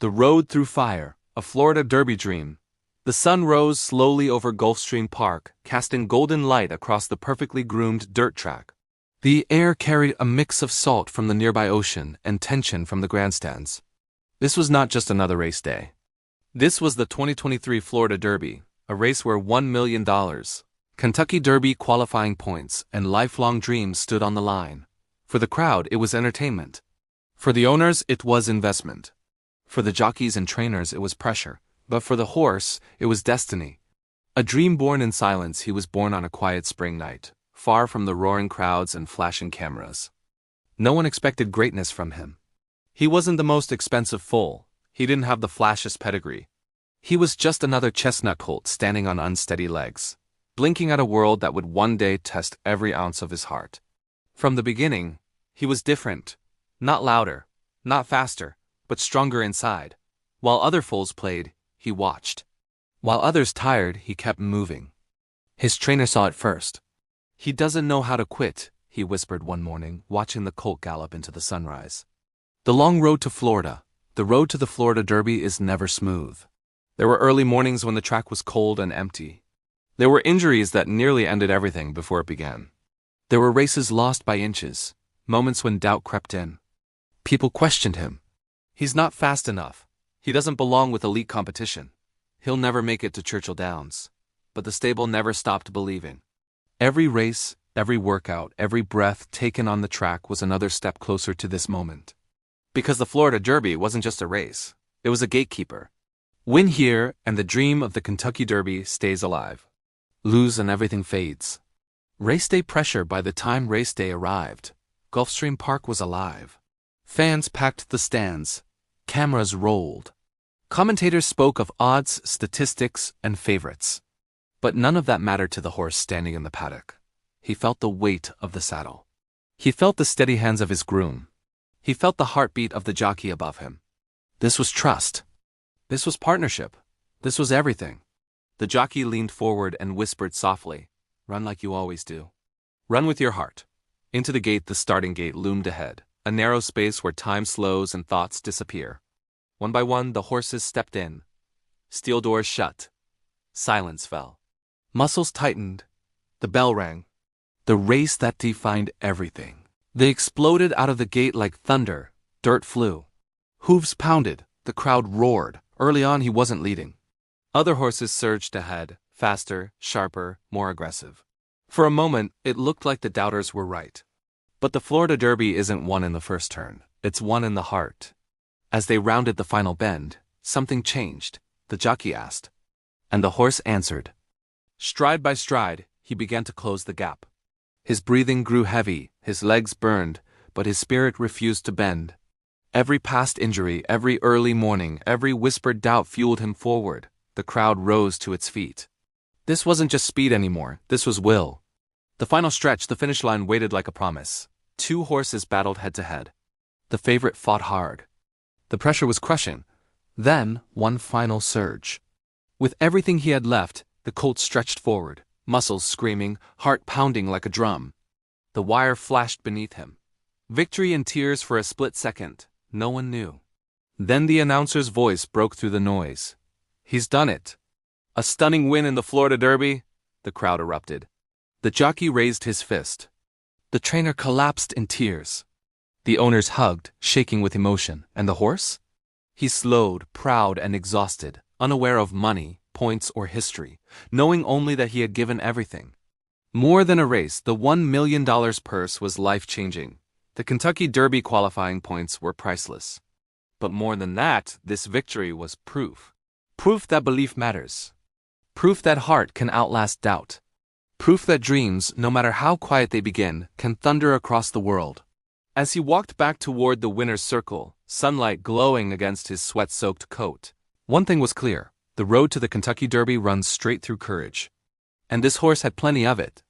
The Road Through Fire, a Florida Derby dream. The sun rose slowly over Gulfstream Park, casting golden light across the perfectly groomed dirt track. The air carried a mix of salt from the nearby ocean and tension from the grandstands. This was not just another race day. This was the 2023 Florida Derby, a race where $1 million, Kentucky Derby qualifying points, and lifelong dreams stood on the line. For the crowd, it was entertainment. For the owners, it was investment. For the jockeys and trainers, it was pressure. But for the horse, it was destiny. A dream born in silence, he was born on a quiet spring night, far from the roaring crowds and flashing cameras. No one expected greatness from him. He wasn't the most expensive foal. He didn't have the flashiest pedigree. He was just another chestnut colt standing on unsteady legs, blinking at a world that would one day test every ounce of his heart. From the beginning, he was different. Not louder, not faster, but stronger inside. While other foals played, he watched. While others tired, he kept moving. His trainer saw it first. "He doesn't know how to quit," he whispered one morning, watching the colt gallop into the sunrise. The long road to Florida, the road to the Florida Derby, is never smooth. There were early mornings when the track was cold and empty. There were injuries that nearly ended everything before it began. There were races lost by inches, moments when doubt crept in. People questioned him. "He's not fast enough. He doesn't belong with elite competition. He'll never make it to Churchill Downs." But the stable never stopped believing. Every race, every workout, every breath taken on the track was another step closer to this moment. Because the Florida Derby wasn't just a race. It was a gatekeeper. Win here, and the dream of the Kentucky Derby stays alive. Lose and everything fades. Race day pressure. By the time race day arrived, Gulfstream Park was alive. Fans packed the stands. Cameras rolled. Commentators spoke of odds, statistics, and favorites. But none of that mattered to the horse standing in the paddock. He felt the weight of the saddle. He felt the steady hands of his groom. He felt the heartbeat of the jockey above him. This was trust. This was partnership. This was everything. The jockey leaned forward and whispered softly, "Run like you always do. Run with your heart." Into the gate, the starting gate, loomed ahead, a narrow space where time slows and thoughts disappear. One by one, the horses stepped in. Steel doors shut. Silence fell. Muscles tightened. The bell rang. The race that defined everything. They exploded out of the gate like thunder. Dirt flew. Hooves pounded. The crowd roared. Early on, he wasn't leading. Other horses surged ahead, faster, sharper, more aggressive. For a moment, it looked like the doubters were right. But the Florida Derby isn't won in the first turn. It's won in the heart. As they rounded the final bend, something changed. The jockey asked. And the horse answered. Stride by stride, he began to close the gap. His breathing grew heavy, his legs burned, but his spirit refused to bend. Every past injury, every early morning, every whispered doubt fueled him forward. The crowd rose to its feet. This wasn't just speed anymore, this was will. The final stretch, the finish line, waited like a promise. Two horses battled head to head. The favorite fought hard. The pressure was crushing. Then, one final surge. With everything he had left, the colt stretched forward, muscles screaming, heart pounding like a drum. The wire flashed beneath him. Victory and tears for a split second. No one knew. Then the announcer's voice broke through the noise. "He's done it. A stunning win in the Florida Derby." The crowd erupted. The jockey raised his fist. The trainer collapsed in tears. The owners hugged, shaking with emotion. And the horse? He slowed, proud and exhausted, unaware of money, points, or history, knowing only that he had given everything. More than a race, the $1 million purse was life-changing. The Kentucky Derby qualifying points were priceless. But more than that, this victory was proof. Proof that belief matters. Proof that heart can outlast doubt. Proof that dreams, no matter how quiet they begin, can thunder across the world. As he walked back toward the winner's circle, sunlight glowing against his sweat-soaked coat, one thing was clear: the road to the Kentucky Derby runs straight through courage. And this horse had plenty of it.